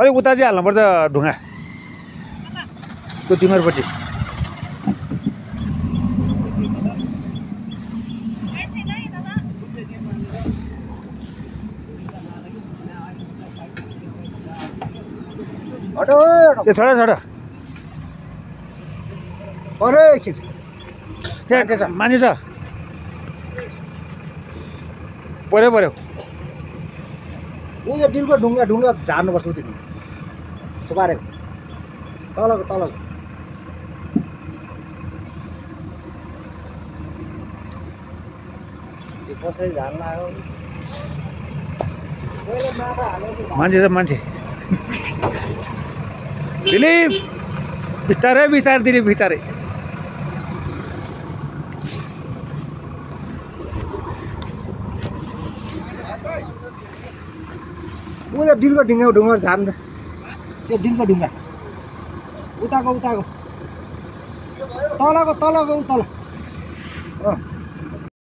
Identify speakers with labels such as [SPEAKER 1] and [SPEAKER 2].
[SPEAKER 1] अलिक उता चाहिँ हाल्नुपर्छ ढुङ्गा त्यो तिमीहरूपट्टि त्यो छोडा छोडा
[SPEAKER 2] अरे एकछिन
[SPEAKER 1] मान्छे छ पर्यो पर्यो
[SPEAKER 2] उयो डिलको ढुङ्गा ढुङ्गा झार्नुपर्छ उति छुपारेको तलको तलको कसरी झार्न आयो
[SPEAKER 1] मान्छे छ मान्छे दिलीप बिस्तारै बिस्तारै दिलीप बिस्तारै
[SPEAKER 2] उयो डिलको ढुङ्गा ढुङ्गा झार्नु त त्यो डिलको ढुङ्गा उताको तलको तल